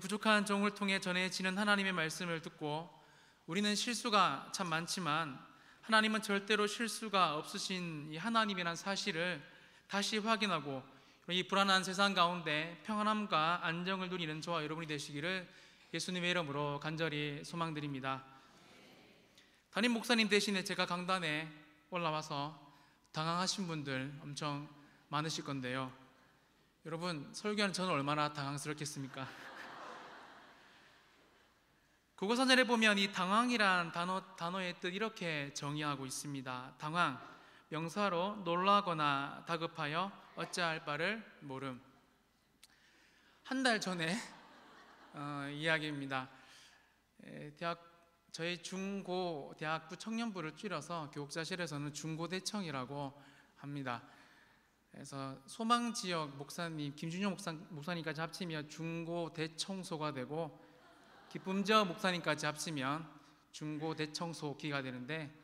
부족한 종을 통해 전해지는 하나님의 말씀을 듣고 우리는 실수가 참 많지만 하나님은 절대로 실수가 없으신 이 하나님이란 사실을 다시 확인하고 이 불안한 세상 가운데 평안함과 안정을 누리는 저와 여러분이 되시기를 예수님의 이름으로 간절히 소망드립니다. 담임 목사님 대신에 제가 강단에 올라와서 당황하신 분들 엄청 많으실 건데요. 여러분, 설교하는 저는 얼마나 당황스럽겠습니까? 국어사전에 보면 이 당황이란 단어의 뜻 이렇게 정의하고 있습니다. 당황, 명사로 놀라거나 다급하여 어찌할 바를 모름. 한 달 전에 이야기입니다. 저희 중고 대학부 청년부를 줄여서 교육자실에서는 중고대청이라고 합니다. 그래서 소망지역 목사님, 김준용 목사님까지 합치면 중고대청소가 되고 기쁨지역 목사님까지 합치면 중고대청소기가 되는데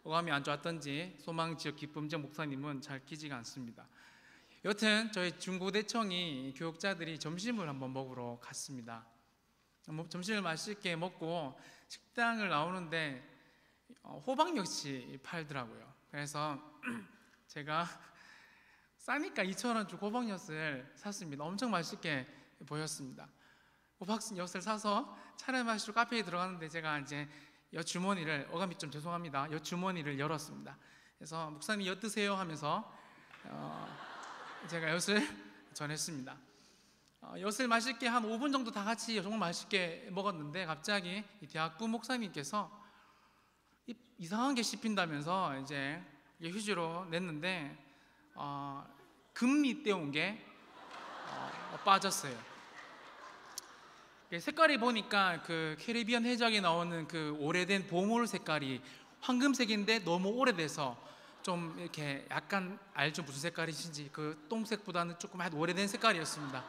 어감이 안 좋았던지 소망지역 기쁨지역 목사님은 잘 끼지가 않습니다. 여튼 저희 중고대청이 교육자들이 점심을 한번 먹으러 갔습니다. 점심을 맛있게 먹고 식당을 나오는데 호박역시 팔더라고요. 그래서 제가 싸니까 2,000원 주고 호박엿을 샀습니다. 엄청 맛있게 보였습니다. 호박엿을 사서 차를 마시러 카페에 들어갔는데 제가 이제 엿주머니를, 어감이 좀 죄송합니다, 엿주머니를 열었습니다. 그래서 목사님 엿 드세요 하면서 제가 엿을 전했습니다. 엿을 맛있게 한 5분 정도 다 같이 정말 맛있게 먹었는데 갑자기 이 대학부 목사님께서 이상한 게 씹힌다면서 이제 휴지로 냈는데 금리 떼온 게 빠졌어요. 색깔이 보니까 그 캐리비안 해적에 나오는 그 오래된 보물 색깔이 황금색인데 너무 오래돼서 좀 이렇게 약간 알죠? 무슨 색깔이신지. 그 똥색보다는 조금 오래된 색깔이었습니다.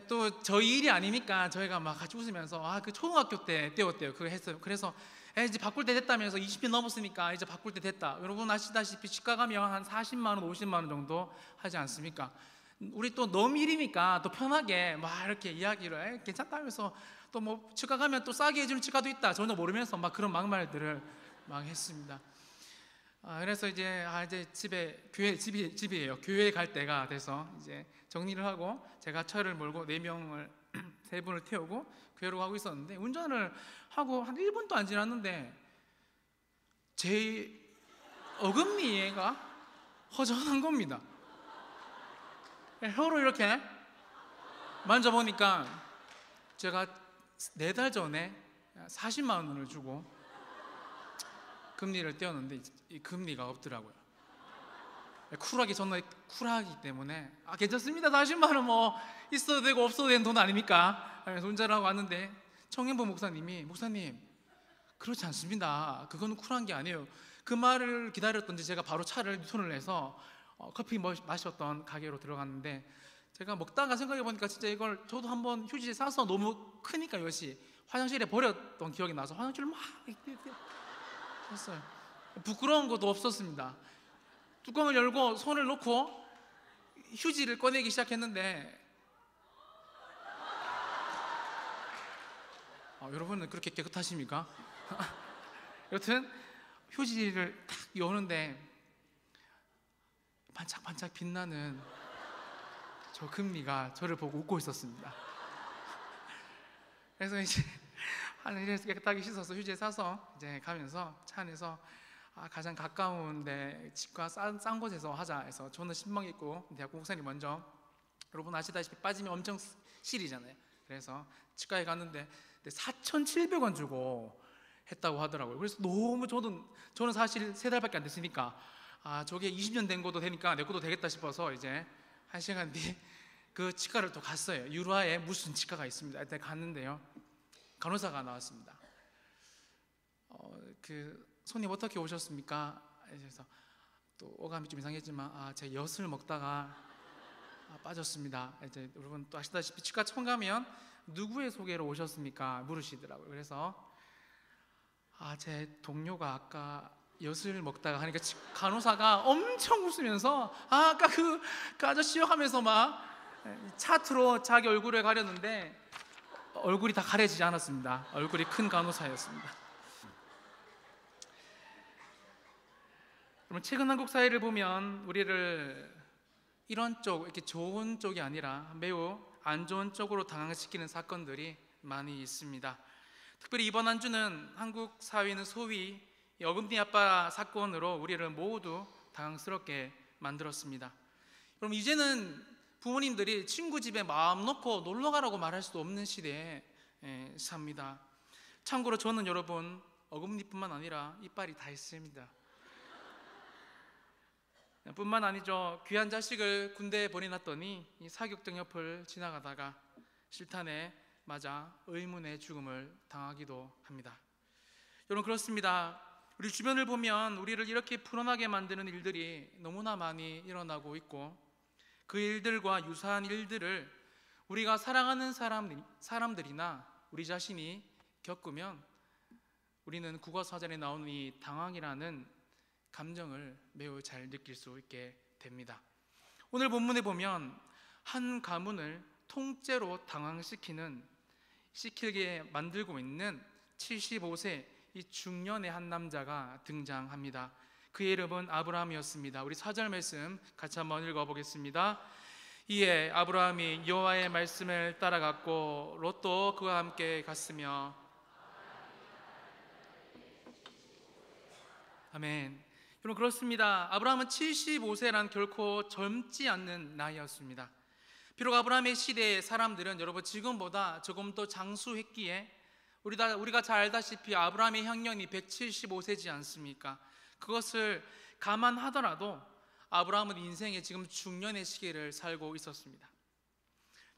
또 저희 일이 아니니까 저희가 막 같이 웃으면서 그 초등학교 때 떼었대요. 그거 했어요. 그래서 이제 바꿀 때 됐다면서 20년 넘었으니까 이제 바꿀 때 됐다. 여러분 아시다시피 치과 가면 한 40만 원, 50만 원 정도 하지 않습니까? 우리 또 넘일이니까 또 편하게 막 이렇게 이야기를 괜찮다면서 또 뭐 치과 가면 또 싸게 해주는 치과도 있다 전혀 모르면서 막 그런 막말들을 막 했습니다. 그래서 이제 집이에요. 교회에 갈 때가 돼서 이제 정리를 하고 제가 차를 몰고 4명을 3분을 태우고 교회로 가고 있었는데 운전을 하고 한 1분도 안 지났는데 제 어금니가 허전한 겁니다. 혀로 이렇게 만져보니까 제가 4달 전에 40만 원을 주고 금리를 떼었는데 이 금리가 없더라고요. 쿨하게, 저는 쿨하기 때문에 괜찮습니다, 40만 원 뭐 있어도 되고 없어도 되는 돈 아닙니까? 그래서 운전을 하고 왔는데 청년부 목사님 그렇지 않습니다, 그거는 쿨한 게 아니에요. 그 말을 기다렸던지 제가 바로 차를 유턴을 해서 커피 마셨던 가게로 들어갔는데 제가 먹다가 생각해보니까 진짜 이걸 저도 한번 휴지에 싸서 너무 크니까 엿이 화장실에 버렸던 기억이 나서 화장실을 막 했어요. 부끄러운 것도 없었습니다. 뚜껑을 열고 손을 놓고 휴지를 꺼내기 시작했는데 여러분은 그렇게 깨끗하십니까? 여튼 휴지를 탁 여는데 반짝반짝 빛나는 저 금리가 저를 보고 웃고 있었습니다. 그래서 이제 이래서 깨끗하게 씻어서 휴지에 싸서 이제 가면서 차 안에서 가장 가까운데 치과 싼 곳에서 하자 해서 저는 신방 있고 대학부 목사님 먼저, 여러분 아시다시피 빠지면 엄청 실이잖아요. 그래서 치과에 갔는데 4,700원 주고 했다고 하더라고요. 그래서 너무 저는 사실 3달밖에 안 됐으니까 저게 20년 된 것도 되니까 내 것도 되겠다 싶어서 이제 1시간 뒤에 그 치과를 또 갔어요. 유라에 무슨 치과가 있습니다. 일단 갔는데요, 간호사가 나왔습니다. 손님 어떻게 오셨습니까? 그래서 또 어감이 좀 이상했지만 제가 엿을 먹다가 빠졌습니다. 이제 여러분 또 아시다시피 치과 처음 가면 누구의 소개로 오셨습니까? 물으시더라고요. 그래서 제 동료가 아까 엿을 먹다가 하니까 간호사가 엄청 웃으면서 아까 그 아저씨요 하면서 막 차트로 자기 얼굴을 가렸는데 얼굴이 다 가려지지 않았습니다. 얼굴이 큰 간호사였습니다. 그러면 최근 한국 사회를 보면 우리를 이런 쪽, 이렇게 좋은 쪽이 아니라 매우 안 좋은 쪽으로 당황시키는 사건들이 많이 있습니다. 특별히 이번 한 주는 한국 사회는 소위 어금니 아빠 사건으로 우리를 모두 당황스럽게 만들었습니다. 그럼 이제는 부모님들이 친구 집에 마음 놓고 놀러 가라고 말할 수도 없는 시대에 삽니다. 참고로 저는 여러분 어금니뿐만 아니라 이빨이 다 있습니다. 뿐만 아니죠. 귀한 자식을 군대에 보내놨더니 이 사격장 옆을 지나가다가 실탄에 맞아 의문의 죽음을 당하기도 합니다. 여러분 그렇습니다. 우리 주변을 보면 우리를 이렇게 불안하게 만드는 일들이 너무나 많이 일어나고 있고 그 일들과 유사한 일들을 우리가 사랑하는 사람들이나 우리 자신이 겪으면 우리는 국어사전에 나오는 이 당황이라는 감정을 매우 잘 느낄 수 있게 됩니다. 오늘 본문에 보면 한 가문을 통째로 시키게 만들고 있는 75세 이 중년의 한 남자가 등장합니다. 그의 이름은 아브라함이었습니다. 우리 4절 말씀 같이 한번 읽어보겠습니다. 이에 아브라함이 여호와의 말씀을 따라갔고 롯도 그와 함께 갔으며. 아멘. 여러분 그렇습니다. 아브라함은 75세란 결코 젊지 않는 나이였습니다. 비록 아브라함의 시대의 사람들은 여러분 지금보다 조금 더 장수했기에 우리가 잘 알다시피 아브라함의 형년이 175세지 않습니까? 그것을 감안하더라도 아브라함은 인생의 지금 중년의 시기를 살고 있었습니다.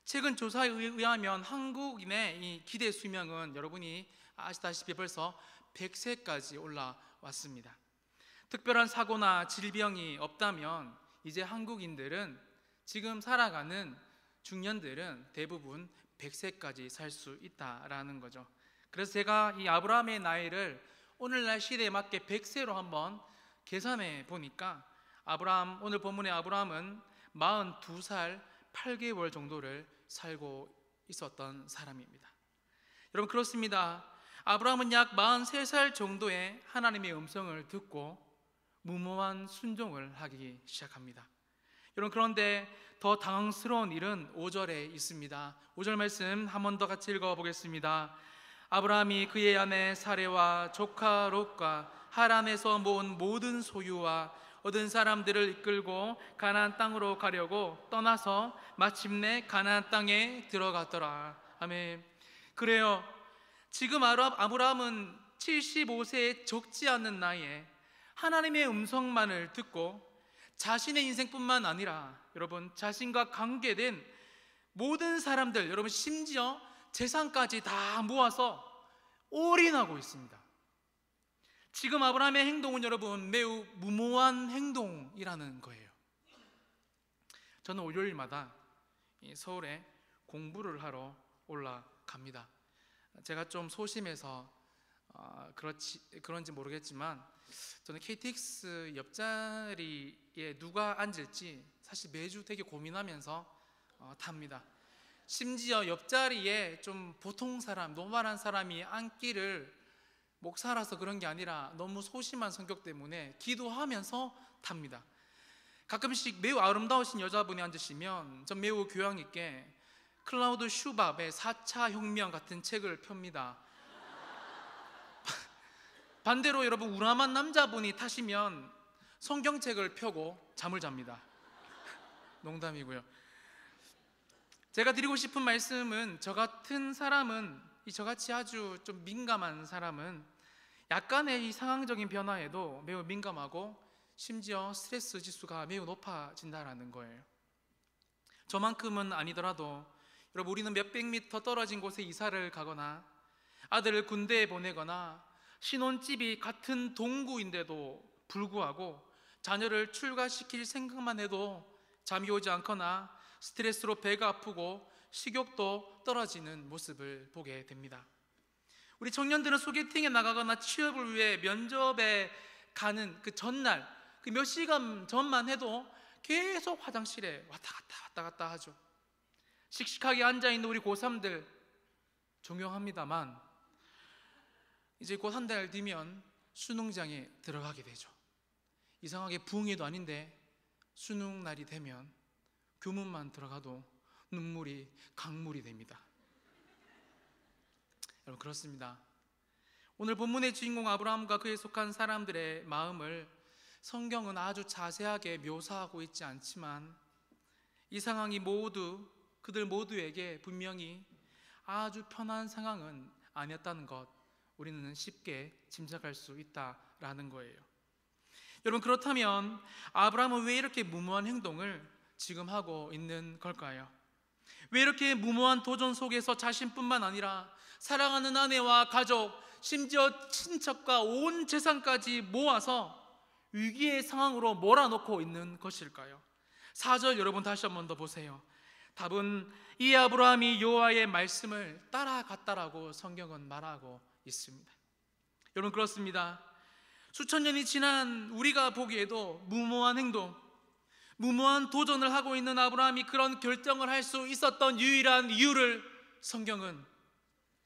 최근 조사에 의하면 한국인의 이 기대 수명은 여러분이 아시다시피 벌써 100세까지 올라왔습니다. 특별한 사고나 질병이 없다면 이제 한국인들은 지금 살아가는 중년들은 대부분 100세까지 살 수 있다라는 거죠. 그래서 제가 이 아브라함의 나이를 오늘날 시대에 맞게 100세로 한번 계산해 보니까 오늘 본문의 아브라함은 42살 8개월 정도를 살고 있었던 사람입니다. 여러분 그렇습니다. 아브라함은 약 43살 정도에 하나님의 음성을 듣고 무모한 순종을 하기 시작합니다. 여러분 그런데 더 당황스러운 일은 5절에 있습니다. 5절 말씀 한 번 더 같이 읽어보겠습니다. 아브라함이 그의 아내 사레와 조카 롯과 하란에서 모은 모든 소유와 얻은 사람들을 이끌고 가나안 땅으로 가려고 떠나서 마침내 가나안 땅에 들어갔더라. 아멘. 그래요. 지금 아브라함은 75세에 적지 않는 나이에 하나님의 음성만을 듣고 자신의 인생뿐만 아니라 여러분 자신과 관계된 모든 사람들, 여러분 심지어 재산까지 다 모아서 올인하고 있습니다. 지금 아브라함의 행동은 여러분 매우 무모한 행동이라는 거예요. 저는 월요일마다 서울에 공부를 하러 올라갑니다. 제가 좀 소심해서 그런지 모르겠지만 저는 KTX 옆자리에 누가 앉을지 사실 매주 되게 고민하면서 탑니다. 심지어 옆자리에 좀 보통 사람, 노멀한 사람이 앉기를 목사라서 그런 게 아니라 너무 소심한 성격 때문에 기도하면서 탑니다. 가끔씩 매우 아름다우신 여자분이 앉으시면 전 매우 교양 있게 클라우드 슈밥의 4차 혁명 같은 책을 펴니다. 반대로 여러분 우람한 남자분이 타시면 성경책을 펴고 잠을 잡니다. 농담이고요. 제가 드리고 싶은 말씀은 저같이 아주 좀 민감한 사람은 약간의 이 상황적인 변화에도 매우 민감하고 심지어 스트레스 지수가 매우 높아진다라는 거예요. 저만큼은 아니더라도 여러분 우리는 몇백 미터 떨어진 곳에 이사를 가거나 아들을 군대에 보내거나 신혼집이 같은 동구인데도 불구하고 자녀를 출가시킬 생각만 해도 잠이 오지 않거나 스트레스로 배가 아프고 식욕도 떨어지는 모습을 보게 됩니다. 우리 청년들은 소개팅에 나가거나 취업을 위해 면접에 가는 그 전날, 그 몇 시간 전만 해도 계속 화장실에 왔다 갔다 하죠. 씩씩하게 앉아있는 우리 고3들 존경합니다만 이제 곧 한 달 뒤면 수능장에 들어가게 되죠. 이상하게 부흥회도 아닌데 수능 날이 되면 교문만 들어가도 눈물이 강물이 됩니다. 여러분, 그렇습니다. 오늘 본문의 주인공 아브라함과 그에 속한 사람들의 마음을 성경은 아주 자세하게 묘사하고 있지 않지만 이 상황이 모두 그들 모두에게 분명히 아주 편한 상황은 아니었다는 것, 우리는 쉽게 짐작할 수 있다라는 거예요. 여러분, 그렇다면 아브라함은 왜 이렇게 무모한 행동을 지금 하고 있는 걸까요? 왜 이렇게 무모한 도전 속에서 자신뿐만 아니라 사랑하는 아내와 가족, 심지어 친척과 온 재산까지 모아서 위기의 상황으로 몰아넣고 있는 것일까요? 4절 여러분 다시 한 번 더 보세요. 답은 이 아브라함이 여호와의 말씀을 따라갔다라고 성경은 말하고 있습니다. 여러분, 그렇습니다. 수천 년이 지난 우리가 보기에도 무모한 행동, 무모한 도전을 하고 있는 아브라함이 그런 결정을 할 수 있었던 유일한 이유를 성경은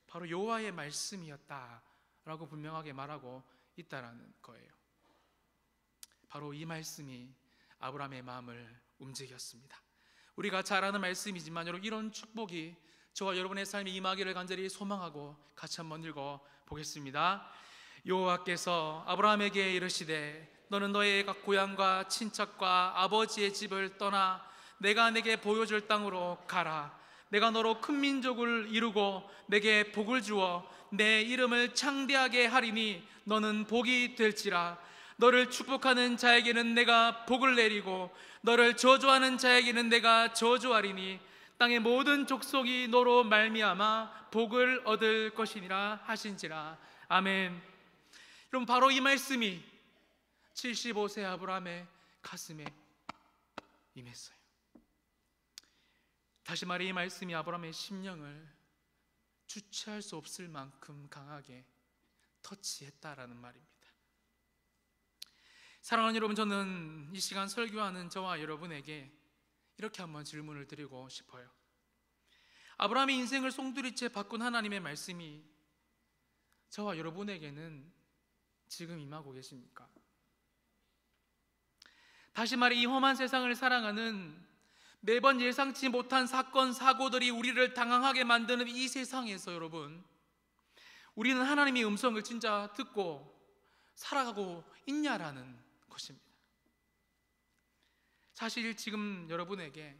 바로 여호와의 말씀이었다라고 분명하게 말하고 있다라는 거예요. 바로 이 말씀이 아브라함의 마음을 움직였습니다. 우리가 잘 아는 말씀이지만 여러분, 이런 축복이 저와 여러분의 삶에 임하기를 간절히 소망하고 같이 한번 읽어 보겠습니다. 여호와께서 아브라함에게 이르시되 너는 너의 각 고향과 친척과 아버지의 집을 떠나 내가 내게 보여줄 땅으로 가라. 내가 너로 큰 민족을 이루고 내게 복을 주어 내 이름을 창대하게 하리니 너는 복이 될지라. 너를 축복하는 자에게는 내가 복을 내리고 너를 저주하는 자에게는 내가 저주하리니 땅의 모든 족속이 너로 말미암아 복을 얻을 것이니라 하신지라. 아멘. 여러분, 바로 이 말씀이 75세 아브라함의 가슴에 임했어요. 다시 말해 이 말씀이 아브라함의 심령을 주체할 수 없을 만큼 강하게 터치했다라는 말입니다. 사랑하는 여러분, 저는 이 시간 설교하는 저와 여러분에게 이렇게 한번 질문을 드리고 싶어요. 아브라함의 인생을 송두리째 바꾼 하나님의 말씀이 저와 여러분에게는 지금 임하고 계십니까? 다시 말해 이 험한 세상을 살아가는 매번 예상치 못한 사건, 사고들이 우리를 당황하게 만드는 이 세상에서 여러분, 우리는 하나님의 음성을 진짜 듣고 살아가고 있냐라는 것입니다. 사실 지금 여러분에게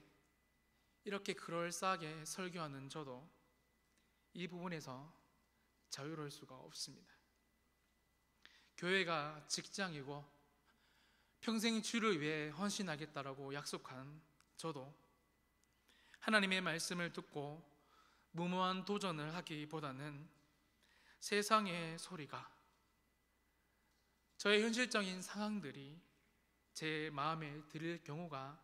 이렇게 그럴싸하게 설교하는 저도 이 부분에서 자유로울 수가 없습니다. 교회가 직장이고 평생 주를 위해 헌신하겠다라고 약속한 저도 하나님의 말씀을 듣고 무모한 도전을 하기보다는 세상의 소리가, 저의 현실적인 상황들이 제 마음에 들릴 경우가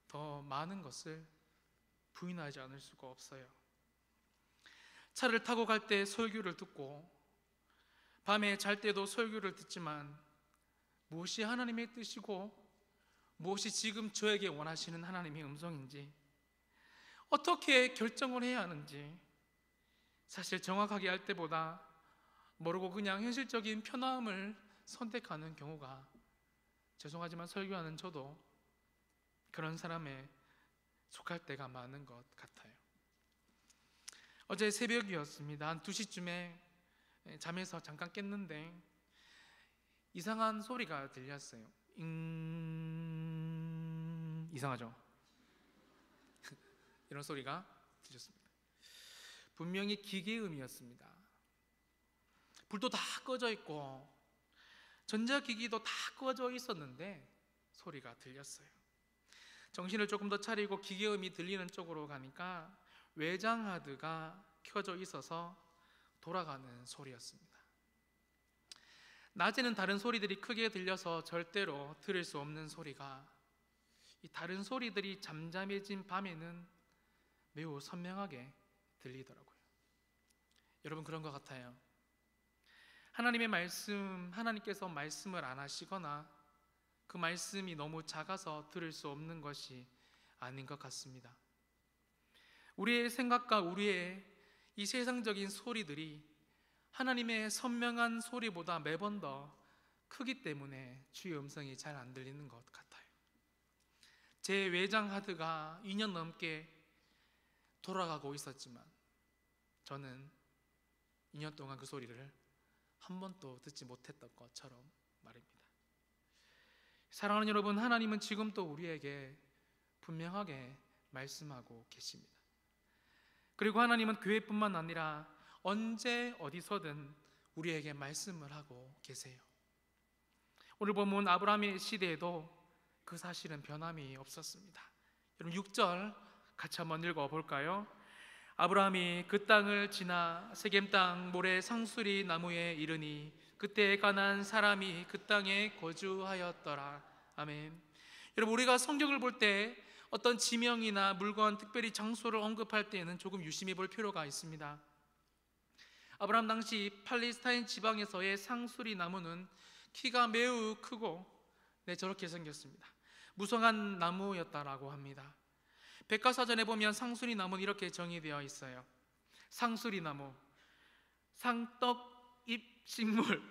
더 많은 것을 부인하지 않을 수가 없어요. 차를 타고 갈 때 설교를 듣고 밤에 잘 때도 설교를 듣지만 무엇이 하나님의 뜻이고 무엇이 지금 저에게 원하시는 하나님의 음성인지, 어떻게 결정을 해야 하는지 사실 정확하게 할 때보다 모르고 그냥 현실적인 편함을 선택하는 경우가, 죄송하지만 설교하는 저도 그런 사람에 속할 때가 많은 것 같아요. 어제 새벽이었습니다. 한 2시쯤에 잠에서 잠깐 깼는데 이상한 소리가 들렸어요. 이상하죠? 이런 소리가 들렸습니다. 분명히 기계음이었습니다. 불도 다 꺼져 있고 전자기기도 다 꺼져 있었는데 소리가 들렸어요. 정신을 조금 더 차리고 기계음이 들리는 쪽으로 가니까 외장하드가 켜져 있어서 돌아가는 소리였습니다. 낮에는 다른 소리들이 크게 들려서 절대로 들을 수 없는 소리가, 이 다른 소리들이 잠잠해진 밤에는 매우 선명하게 들리더라고요. 여러분, 그런 것 같아요. 하나님의 말씀, 하나님께서 말씀을 안 하시거나 그 말씀이 너무 작아서 들을 수 없는 것이 아닌 것 같습니다. 우리의 생각과 우리의 이 세상적인 소리들이 하나님의 선명한 소리보다 매번 더 크기 때문에 주의 음성이 잘 안 들리는 것 같아요. 제 외장 하드가 2년 넘게 돌아가고 있었지만 저는 2년 동안 그 소리를 한 번도 듣지 못했던 것처럼 말입니다. 사랑하는 여러분, 하나님은 지금도 우리에게 분명하게 말씀하고 계십니다. 그리고 하나님은 교회뿐만 아니라 언제 어디서든 우리에게 말씀을 하고 계세요. 오늘 보면 아브라함의 시대에도 그 사실은 변함이 없었습니다. 여러분 6절 같이 한번 읽어볼까요? 아브라함이 그 땅을 지나 세겜 땅 모래 상수리 나무에 이르니 그때 가나안 사람이 그 땅에 거주하였더라. 아멘. 여러분, 우리가 성경을 볼 때 어떤 지명이나 물건, 특별히 장소를 언급할 때에는 조금 유심히 볼 필요가 있습니다. 아브라함 당시 팔레스타인 지방에서의 상수리 나무는 키가 매우 크고 저렇게 생겼습니다. 무성한 나무였다라고 합니다. 백과사전에 보면 상수리 나무는 이렇게 정의되어 있어요. 상수리 나무, 상떡잎 식물.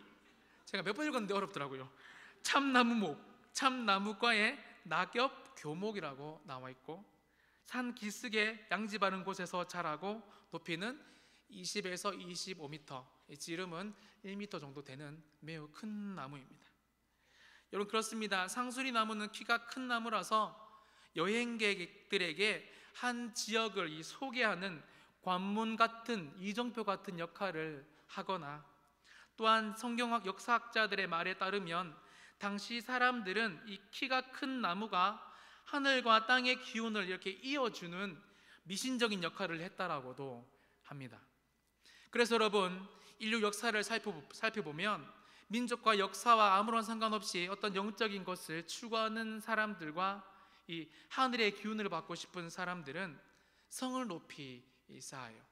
제가 몇 번 읽었는데 어렵더라고요. 참나무목, 참나무과의 낙엽 교목이라고 나와 있고, 산 기슭에 양지 바른 곳에서 자라고 높이는 20에서 25m, 지름은 1m 정도 되는 매우 큰 나무입니다. 여러분, 그렇습니다. 상수리 나무는 키가 큰 나무라서 여행객들에게 한 지역을 소개하는 관문 같은, 이정표 같은 역할을 하거나, 또한 성경학 역사학자들의 말에 따르면 당시 사람들은 이 키가 큰 나무가 하늘과 땅의 기운을 이렇게 이어주는 미신적인 역할을 했다라고도 합니다. 그래서 여러분, 인류 역사를 살펴보면 민족과 역사와 아무런 상관없이 어떤 영적인 것을 추구하는 사람들과 이 하늘의 기운을 받고 싶은 사람들은 성을 높이 쌓아요.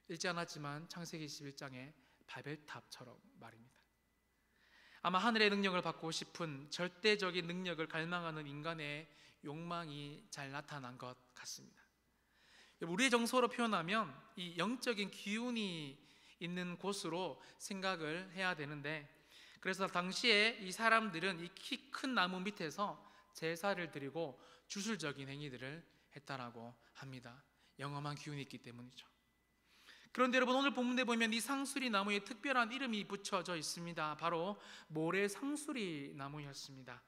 읽지 않았지만 창세기 21장의 바벨탑처럼 말입니다. 아마 하늘의 능력을 받고 싶은, 절대적인 능력을 갈망하는 인간의 욕망이 잘 나타난 것 같습니다. 우리의 정서로 표현하면 이 영적인 기운이 있는 곳으로 생각을 해야 되는데, 그래서 당시에 이 사람들은 이 키 큰 나무 밑에서 제사를 드리고 주술적인 행위들을 했다라고 합니다. 영험한 기운이 있기 때문이죠. 그런데 여러분, 오늘 본문에 보면 이 상수리 나무에 특별한 이름이 붙여져 있습니다. 바로 모래 상수리 나무였습니다.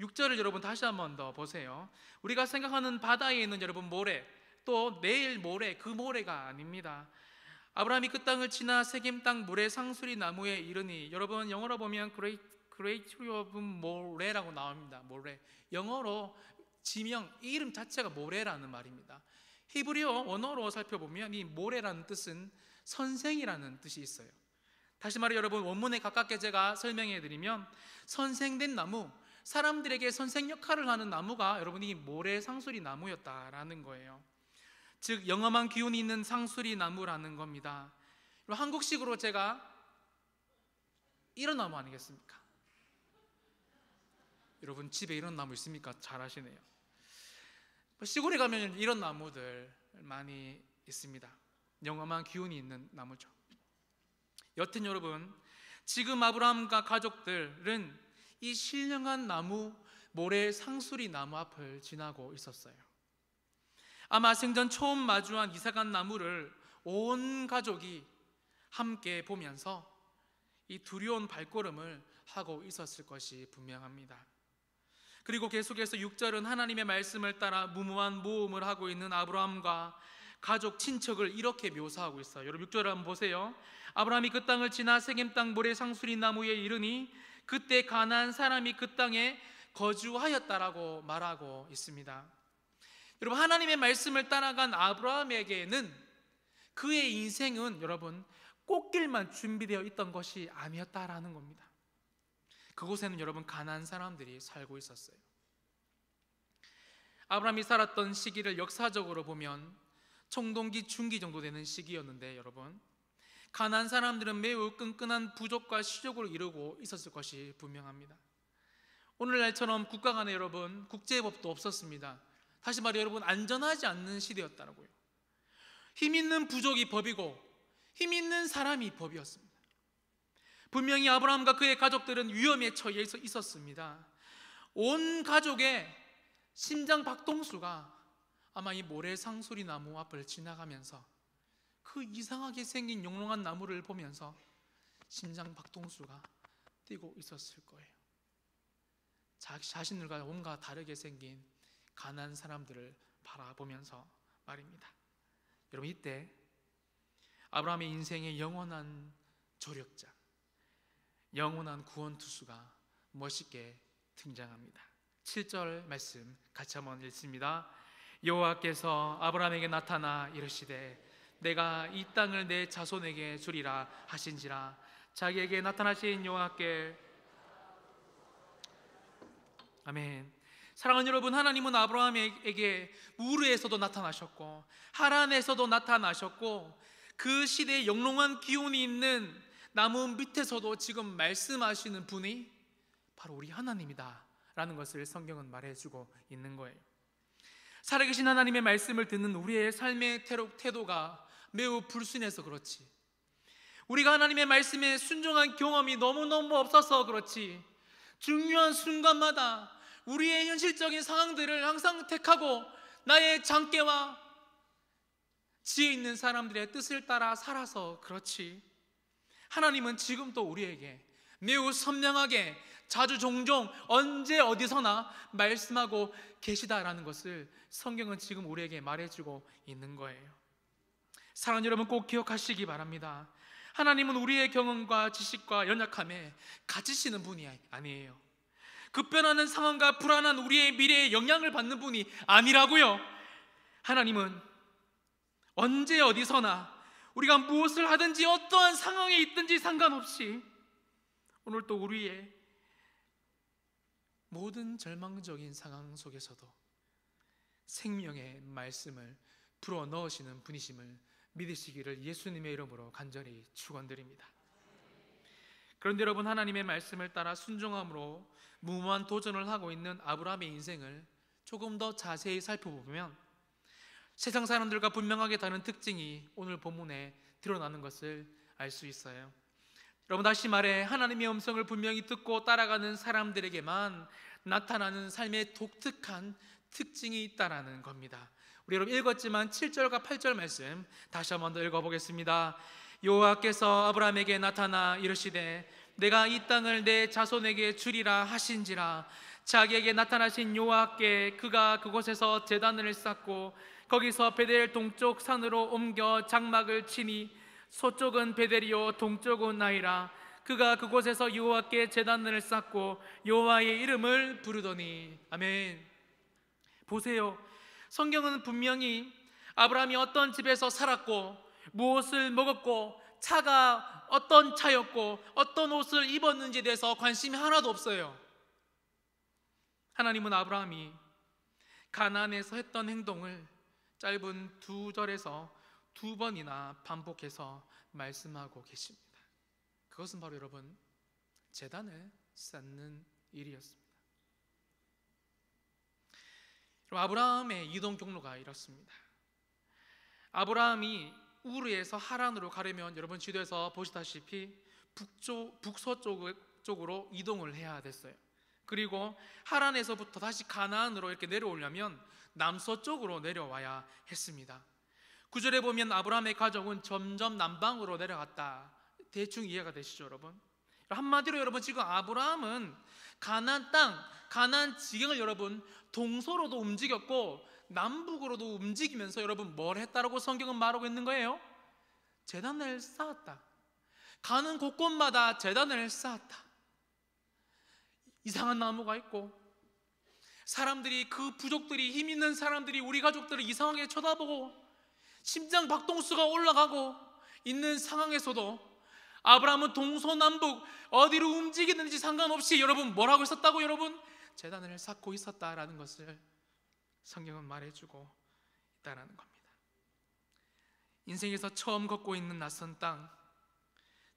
6절을 여러분 다시 한번 더 보세요. 우리가 생각하는 바다에 있는 여러분 모래, 또 내일 모래, 그 모래가 아닙니다. 아브라함이 그 땅을 지나 세겜 땅 모래 상수리 나무에 이르니, 여러분 영어로 보면 Great Tree of More라고 나옵니다. 모래, 영어로 지명, 이 이름 자체가 모래라는 말입니다. 히브리어 원어로 살펴보면 이 모래라는 뜻은 선생이라는 뜻이 있어요. 다시 말해 여러분, 원문에 가깝게 제가 설명해 드리면 선생된 나무, 사람들에게 선생 역할을 하는 나무가 여러분 이 모래 상수리 나무였다라는 거예요. 즉 영험한 기운이 있는 상수리 나무라는 겁니다. 한국식으로 제가 이런 나무 아니겠습니까? 여러분 집에 이런 나무 있습니까? 잘 아시네요. 시골에 가면 이런 나무들 많이 있습니다. 영험한 기운이 있는 나무죠. 여튼 여러분, 지금 아브라함과 가족들은 이 신령한 나무, 모래 상수리 나무 앞을 지나고 있었어요. 아마 생전 처음 마주한 이삭한 나무를 온 가족이 함께 보면서 이 두려운 발걸음을 하고 있었을 것이 분명합니다. 그리고 계속해서 6절은 하나님의 말씀을 따라 무모한 모험을 하고 있는 아브라함과 가족, 친척을 이렇게 묘사하고 있어요. 여러분 6절을 한번 보세요. 아브라함이 그 땅을 지나 세겜 땅 모래 상수리 나무에 이르니 그때 가나안 사람이 그 땅에 거주하였다라고 말하고 있습니다. 여러분, 하나님의 말씀을 따라간 아브라함에게는 그의 인생은 여러분 꽃길만 준비되어 있던 것이 아니었다라는 겁니다. 그곳에는 여러분 가나안 사람들이 살고 있었어요. 아브라함이 살았던 시기를 역사적으로 보면 청동기, 중기 정도 되는 시기였는데 여러분, 가나안 사람들은 매우 끈끈한 부족과 시족을 이루고 있었을 것이 분명합니다. 오늘날처럼 국가 간에 여러분 국제법도 없었습니다. 다시 말해 여러분, 안전하지 않는 시대였다고요. 힘 있는 부족이 법이고 힘 있는 사람이 법이었습니다. 분명히 아브라함과 그의 가족들은 위험에 처해 있었습니다. 온 가족의 심장 박동수가 아마 이 모래상수리 나무 앞을 지나가면서 그 이상하게 생긴 영롱한 나무를 보면서 심장 박동수가 뛰고 있었을 거예요. 자신들과 뭔가 다르게 생긴 가난한 사람들을 바라보면서 말입니다. 여러분, 이때 아브라함의 인생의 영원한 조력자, 영원한 구원투수가 멋있게 등장합니다. 7절 말씀 같이 한번 읽습니다. 여호와께서 아브라함에게 나타나 이르시되 내가 이 땅을 내 자손에게 주리라 하신지라. 자기에게 나타나신 여호와께. 아멘. 사랑하는 여러분, 하나님은 아브라함에게 우르에서도 나타나셨고 하란에서도 나타나셨고 그 시대에 영롱한 기운이 있는 나무 밑에서도 지금 말씀하시는 분이 바로 우리 하나님이다 라는 것을 성경은 말해주고 있는 거예요. 살아계신 하나님의 말씀을 듣는 우리의 삶의 태도가 매우 불순해서 그렇지, 우리가 하나님의 말씀에 순종한 경험이 너무너무 없어서 그렇지, 중요한 순간마다 우리의 현실적인 상황들을 항상 택하고 나의 장깨와 지혜 있는 사람들의 뜻을 따라 살아서 그렇지, 하나님은 지금도 우리에게 매우 선명하게 자주 종종 언제 어디서나 말씀하고 계시다라는 것을 성경은 지금 우리에게 말해주고 있는 거예요. 사랑하는 여러분, 꼭 기억하시기 바랍니다. 하나님은 우리의 경험과 지식과 연약함에 갇히시는 분이 아니에요. 급변하는 상황과 불안한 우리의 미래에 영향을 받는 분이 아니라고요. 하나님은 언제 어디서나 우리가 무엇을 하든지 어떠한 상황에 있든지 상관없이 오늘 또 우리의 모든 절망적인 상황 속에서도 생명의 말씀을 불어 넣으시는 분이심을 믿으시기를 예수님의 이름으로 간절히 축원드립니다. 그런데 여러분, 하나님의 말씀을 따라 순종함으로 무모한 도전을 하고 있는 아브라함의 인생을 조금 더 자세히 살펴보면 세상 사람들과 분명하게 다른 특징이 오늘 본문에 드러나는 것을 알 수 있어요. 여러분, 다시 말해 하나님의 음성을 분명히 듣고 따라가는 사람들에게만 나타나는 삶의 독특한 특징이 있다라는 겁니다. 우리 여러분 읽었지만 7절과 8절 말씀 다시 한번 더 읽어보겠습니다. 여호와께서 아브라함에게 나타나 이르시되 내가 이 땅을 내 자손에게 주리라 하신지라. 자기에게 나타나신 여호와께 그가 그곳에서 제단을 쌓고 거기서 베델 동쪽 산으로 옮겨 장막을 치니 서쪽은 베델이요 동쪽은 아이라. 그가 그곳에서 여호와께 제단을 쌓고 여호와의 이름을 부르더니. 아멘. 보세요, 성경은 분명히 아브라함이 어떤 집에서 살았고 무엇을 먹었고 차가 어떤 차였고 어떤 옷을 입었는지에 대해서 관심이 하나도 없어요. 하나님은 아브라함이 가나안에서 했던 행동을 짧은 2절에서 2번이나 반복해서 말씀하고 계십니다. 그것은 바로 여러분 제단을 쌓는 일이었습니다. 아브라함의 이동 경로가 이렇습니다. 아브라함이 우르에서 하란으로 가려면 여러분 지도에서 보시다시피 북서쪽으로 이동을 해야 됐어요. 그리고 하란에서부터 다시 가나안으로 이렇게 내려오려면 남서쪽으로 내려와야 했습니다. 9절에 보면 아브라함의 가족은 점점 남방으로 내려갔다. 대충 이해가 되시죠, 여러분? 한마디로 여러분 지금 아브라함은 가나안 땅, 가나안 지경을 여러분 동서로도 움직였고 남북으로도 움직이면서 여러분 뭘 했다라고 성경은 말하고 있는 거예요? 제단을 쌓았다. 가는 곳곳마다 제단을 쌓았다. 이상한 나무가 있고 사람들이, 그 부족들이, 힘 있는 사람들이 우리 가족들을 이상하게 쳐다보고 심장 박동수가 올라가고 있는 상황에서도 아브라함은 동서남북 어디로 움직이는지 상관없이 여러분 뭘 하고 있었다고? 여러분 제단을 쌓고 있었다라는 것을 성경은 말해주고 있다는 겁니다. 인생에서 처음 걷고 있는 낯선 땅,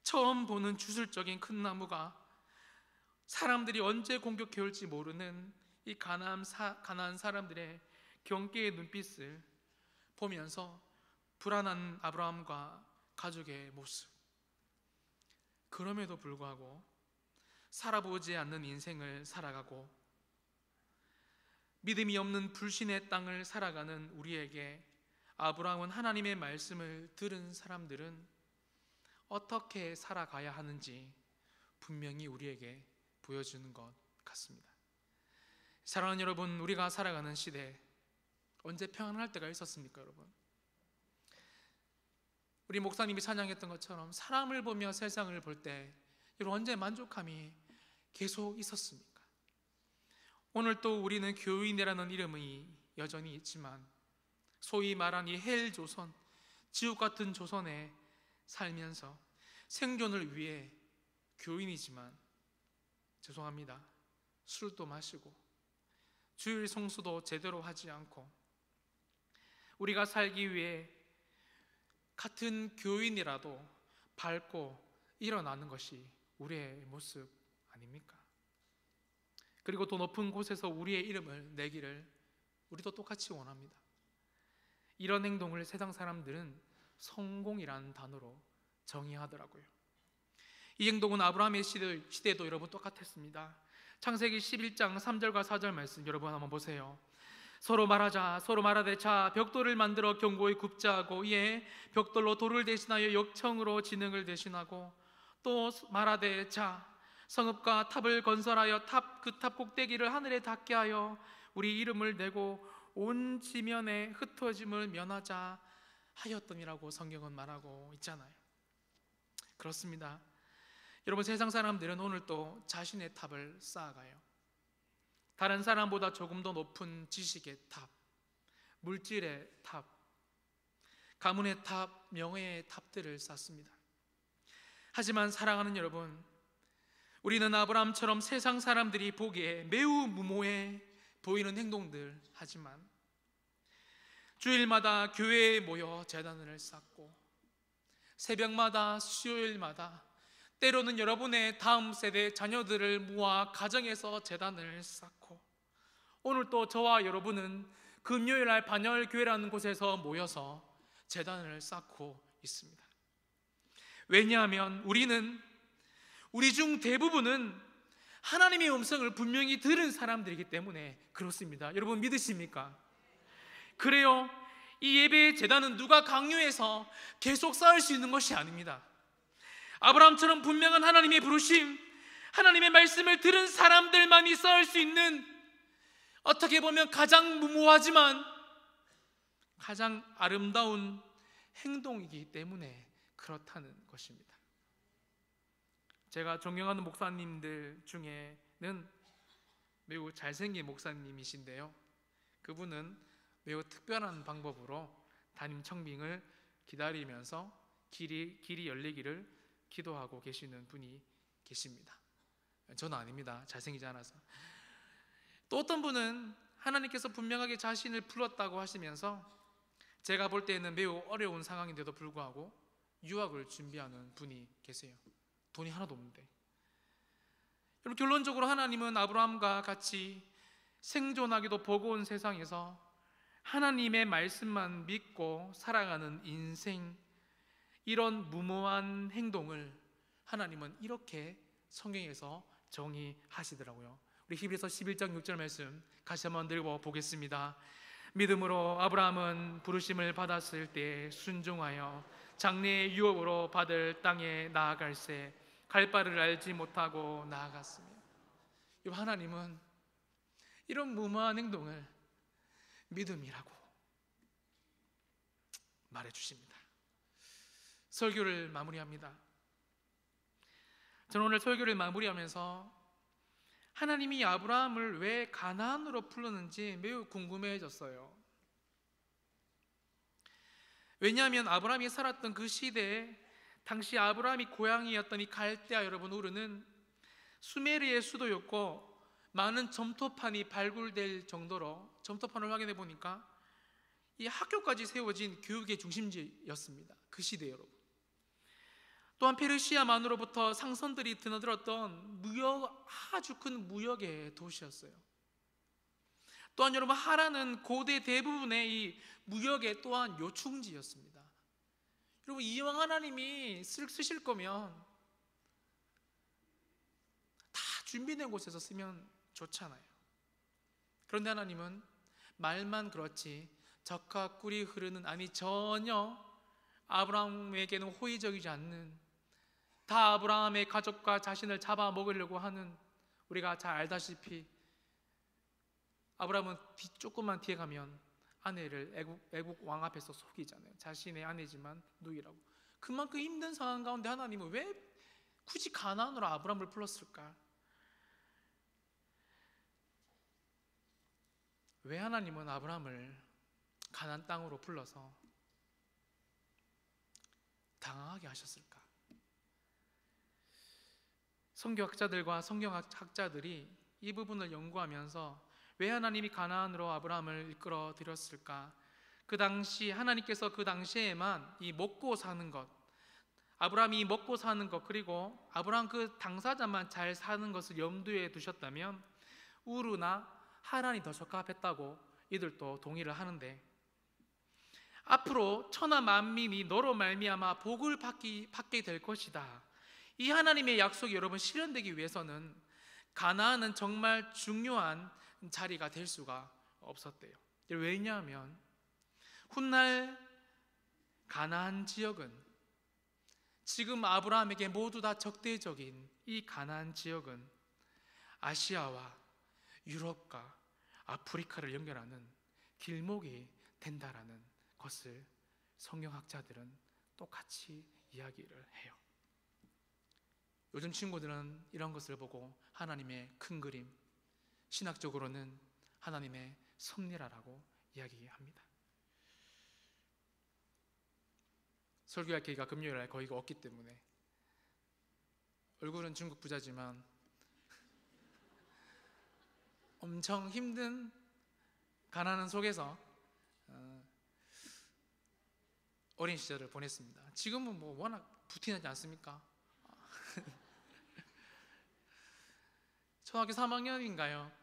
처음 보는 주술적인 큰 나무가 사람들이 언제 공격해 올지 모르는 이 가나안 사람들의 경계의 눈빛을 보면서 불안한 아브라함과 가족의 모습, 그럼에도 불구하고 살아보지 않는 인생을 살아가고 믿음이 없는 불신의 땅을 살아가는 우리에게 아브라함은 하나님의 말씀을 들은 사람들은 어떻게 살아가야 하는지 분명히 우리에게 보여주는 것 같습니다. 사랑하는 여러분, 우리가 살아가는 시대 언제 평안할 때가 있었습니까, 여러분? 우리 목사님이 찬양했던 것처럼 사람을 보며 세상을 볼 때 여러분 언제 만족함이 계속 있었습니까? 오늘 또 우리는 교인이라는 이름이 여전히 있지만 소위 말한 이 헬조선, 지옥 같은 조선에 살면서 생존을 위해 교인이지만 죄송합니다, 술도 마시고 주일 성수도 제대로 하지 않고 우리가 살기 위해 같은 교인이라도 밟고 일어나는 것이 우리의 모습 아닙니까? 그리고 더 높은 곳에서 우리의 이름을 내기를 우리도 똑같이 원합니다. 이런 행동을 세상 사람들은 성공이라는 단어로 정의하더라고요. 이 행동은 아브라함의 시대도 여러분 똑같았습니다. 창세기 11장 3절과 4절 말씀 여러분 한번 보세요. 서로 말하되 자 벽돌을 만들어 경고에 굽자 하고 이에 벽돌로 돌을 대신하여 역청으로 진흙을 대신하고 또 말하되 자 성읍과 탑을 건설하여 그 탑 꼭대기를 하늘에 닿게 하여 우리 이름을 내고 온 지면에 흩어짐을 면하자 하였더니라고 성경은 말하고 있잖아요. 그렇습니다. 여러분, 세상 사람들은 오늘 또 자신의 탑을 쌓아가요. 다른 사람보다 조금 더 높은 지식의 탑, 물질의 탑, 가문의 탑, 명예의 탑들을 쌓습니다. 하지만 사랑하는 여러분, 우리는 아브라함처럼 세상 사람들이 보기에 매우 무모해 보이는 행동들 하지만 주일마다 교회에 모여 제단을 쌓고 새벽마다 수요일마다 때로는 여러분의 다음 세대 자녀들을 모아 가정에서 제단을 쌓고 오늘 또 저와 여러분은 금요일날 반열교회라는 곳에서 모여서 제단을 쌓고 있습니다. 왜냐하면 우리 중 대부분은 하나님의 음성을 분명히 들은 사람들이기 때문에 그렇습니다. 여러분 믿으십니까? 그래요. 이 예배의 제단은 누가 강요해서 계속 쌓을 수 있는 것이 아닙니다. 아브라함처럼 분명한 하나님의 부르심, 하나님의 말씀을 들은 사람들만이 쌓을 수 있는, 어떻게 보면 가장 무모하지만 가장 아름다운 행동이기 때문에 그렇다는 것입니다. 제가 존경하는 목사님들 중에는 매우 잘생긴 목사님이신데요, 그분은 매우 특별한 방법으로 담임 청빙을 기다리면서 길이 열리기를 기도하고 계시는 분이 계십니다. 저는 아닙니다. 잘생기지 않아서. 또 어떤 분은 하나님께서 분명하게 자신을 불렀다고 하시면서 제가 볼 때는 매우 어려운 상황인데도 불구하고 유학을 준비하는 분이 계세요. 돈이 하나도 없는데. 여러분, 결론적으로 하나님은 아브라함과 같이 생존하기도 버거운 세상에서 하나님의 말씀만 믿고 살아가는 인생, 이런 무모한 행동을 하나님은 이렇게 성경에서 정의하시더라고요. 우리 히브리서 11장 6절 말씀 같이 한번 읽어보겠습니다. 믿음으로 아브라함은 부르심을 받았을 때 순종하여 장래의 유업으로 받을 땅에 나아갈새 갈 바를 알지 못하고 나아갔으며. 하나님은 이런 무모한 행동을 믿음이라고 말해주십니다. 설교를 마무리합니다. 저는 오늘 설교를 마무리하면서 하나님이 아브라함을 왜 가나안으로 부르는지 매우 궁금해졌어요. 왜냐하면 아브라함이 살았던 그 시대에 당시 아브라함이 고향이었던 이 갈대아, 여러분 우르는 수메르의 수도였고 많은 점토판이 발굴될 정도로 점토판을 확인해 보니까 이 학교까지 세워진 교육의 중심지였습니다. 그 시대에 여러분. 또한 페르시아만으로부터 상선들이 드나들었던 아주 큰 무역의 도시였어요. 또한 여러분, 하란은 고대 대부분의 이 무역의 또한 요충지였습니다. 여러분, 이왕 하나님이 쓰실 거면 다 준비된 곳에서 쓰면 좋잖아요. 그런데 하나님은 말만 그렇지 적과 꿀이 흐르는, 아니 전혀 아브라함에게는 호의적이지 않는, 다 아브라함의 가족과 자신을 잡아먹으려고 하는, 우리가 잘 알다시피 아브라함은 조금만 뒤에 가면 아내를 애국 왕 앞에서 속이잖아요. 자신의 아내지만 누이라고. 그만큼 힘든 상황 가운데 하나님은 왜 굳이 가나안으로 아브라함을 불렀을까? 왜 하나님은 아브라함을 가나안 땅으로 불러서 당황하게 하셨을까? 성경학자들과 성경학자들이 이 부분을 연구하면서 왜 하나님이 가나안으로 아브라함을 이끌어 들였을까? 그 당시 하나님께서 그 당시에만 이 먹고 사는 것, 아브라함이 먹고 사는 것, 그리고 아브라함 그 당사자만 잘 사는 것을 염두에 두셨다면 우르나 하란이 더 적합했다고 이들도 동의를 하는데, 앞으로 천하 만민이 너로 말미암아 복을 받게 될 것이다, 이 하나님의 약속이 여러분 실현되기 위해서는 가나안은 정말 중요한 자리가 될 수가 없었대요. 왜냐하면 훗날 가나안 지역은, 지금 아브라함에게 모두 다 적대적인 이 가나안 지역은 아시아와 유럽과 아프리카를 연결하는 길목이 된다라는 것을 성경학자들은 똑같이 이야기를 해요. 요즘 친구들은 이런 것을 보고 하나님의 큰 그림, 신학적으로는 하나님의 섭리라고 이야기합니다. 설교할 기회가 금요일에 거의 없기 때문에, 얼굴은 중국 부자지만 엄청 힘든 가난한 속에서 어린 시절을 보냈습니다. 지금은 뭐 워낙 부티나지 않습니까? 초등학교 3학년인가요?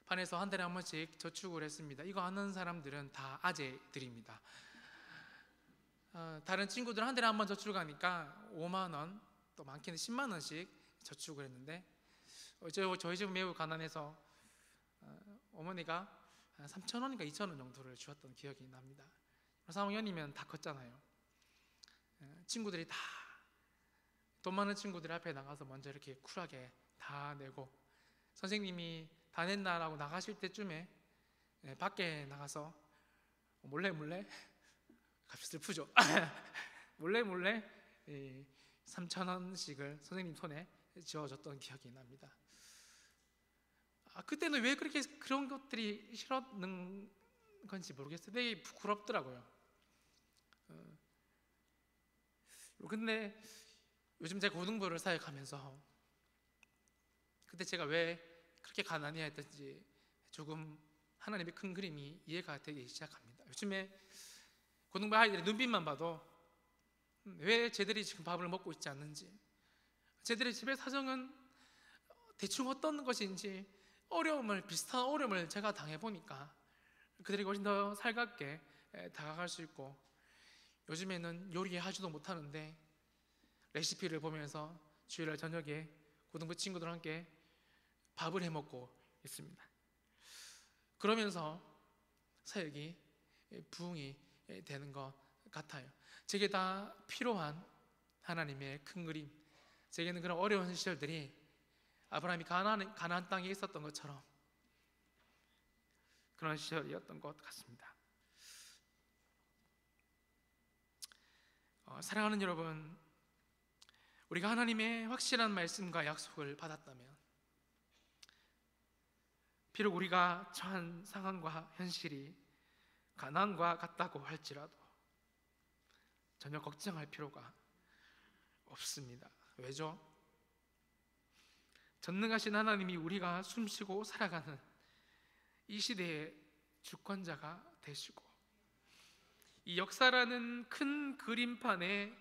반에서 한 달에 한 번씩 저축을 했습니다. 이거 아는 사람들은 다 아재들입니다. 다른 친구들은 한 달에 한 번 저축하니까 5만 원, 또 많게는 10만 원씩 저축을 했는데, 저희 집은 매우 가난해서 어머니가 3천 원인가 2천 원 정도를 주었던 기억이 납니다. 3학년이면 다 컸잖아요. 친구들이 다, 돈 많은 친구들 앞에 나가서 먼저 이렇게 쿨하게 다 내고, 선생님이 다 냈나라고 나가실 때쯤에 밖에 나가서 몰래 갑자기 슬프죠. 몰래 3,000원씩을 선생님 손에 쥐어줬던 기억이 납니다. 그때는 왜 그렇게 그런 것들이 싫었는 건지 모르겠어요. 되게 부끄럽더라고요. 근데 요즘 제가 고등부를 사역하면서 그때 제가 왜 그렇게 가난해야 했던지 조금 하나님의 큰 그림이 이해가 되기 시작합니다. 요즘에 고등부 아이들의 눈빛만 봐도 왜 쟤들이 지금 밥을 먹고 있지 않는지, 쟤들의 집의 사정은 대충 어떤 것인지, 비슷한 어려움을 제가 당해보니까 그들이 훨씬 더 살갑게 다가갈 수 있고, 요즘에는 요리하지도 못하는데 레시피를 보면서 주일날 저녁에 고등부 친구들과 함께 밥을 해먹고 있습니다. 그러면서 사역이 부흥이 되는 것 같아요. 제게 다 필요한 하나님의 큰 그림, 제게는 그런 어려운 시절들이 아브라함이 가나안 땅에 있었던 것처럼 그런 시절이었던 것 같습니다. 사랑하는 여러분, 우리가 하나님의 확실한 말씀과 약속을 받았다면, 비록 우리가 처한 상황과 현실이 가나안과 같다고 할지라도 전혀 걱정할 필요가 없습니다. 왜죠? 전능하신 하나님이 우리가 숨쉬고 살아가는 이 시대의 주권자가 되시고, 이 역사라는 큰 그림판에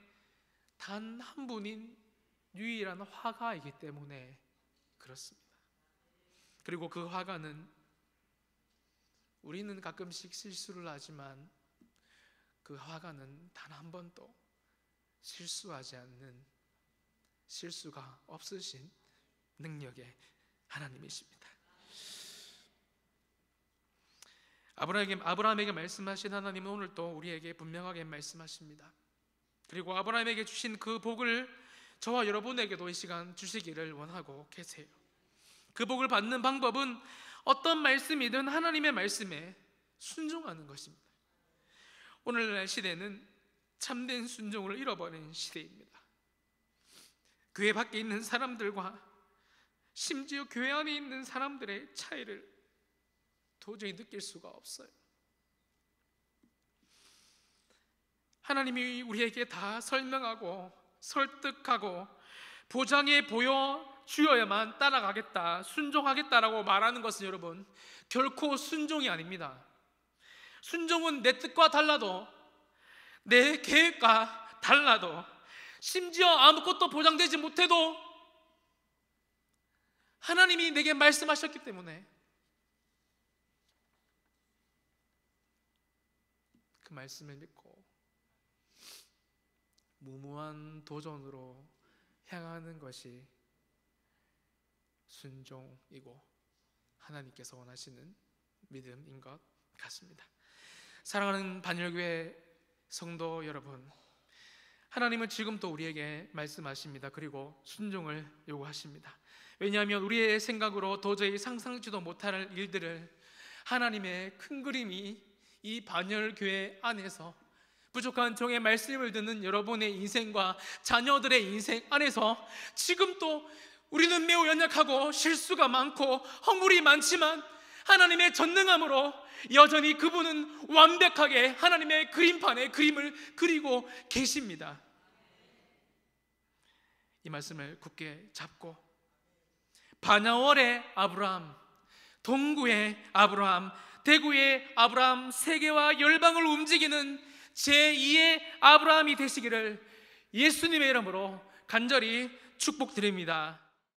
단 한 분인 유일한 화가이기 때문에 그렇습니다. 그리고 그 화가는 우리는 가끔씩 실수를 하지만 그 화가는 단 한 번도 실수하지 않는, 실수가 없으신 능력의 하나님이십니다. 아브라함에게 말씀하신 하나님은 오늘 또 우리에게 분명하게 말씀하십니다. 그리고 아브라함에게 주신 그 복을 저와 여러분에게도 이 시간 주시기를 원하고 계세요. 그 복을 받는 방법은 어떤 말씀이든 하나님의 말씀에 순종하는 것입니다. 오늘날 시대는 참된 순종을 잃어버린 시대입니다. 교회 밖에 있는 사람들과 심지어 교회 안에 있는 사람들의 차이를 도저히 느낄 수가 없어요. 하나님이 우리에게 다 설명하고 설득하고 보장해 보여주어야만 따라가겠다, 순종하겠다라고 말하는 것은 여러분 결코 순종이 아닙니다. 순종은 내 뜻과 달라도, 내 계획과 달라도, 심지어 아무것도 보장되지 못해도 하나님이 내게 말씀하셨기 때문에 그 말씀을 믿고 무모한 도전으로 향하는 것이 순종이고 하나님께서 원하시는 믿음인 것 같습니다. 사랑하는 반열교회 성도 여러분, 하나님은 지금도 우리에게 말씀하십니다. 그리고 순종을 요구하십니다. 왜냐하면 우리의 생각으로 도저히 상상지도 못할 일들을 하나님의 큰 그림이 이 반열교회 안에서 부족한 종의 말씀을 듣는 여러분의 인생과 자녀들의 인생 안에서 지금도 우리는 매우 연약하고 실수가 많고 허물이 많지만 하나님의 전능함으로 여전히 그분은 완벽하게 하나님의 그림판에 그림을 그리고 계십니다. 이 말씀을 굳게 잡고 반야월의 아브라함, 동구의 아브라함, 대구의 아브라함, 세계와 열방을 움직이는 제2의 아브라함이 되시기를 예수님의 이름으로 간절히 축복드립니다.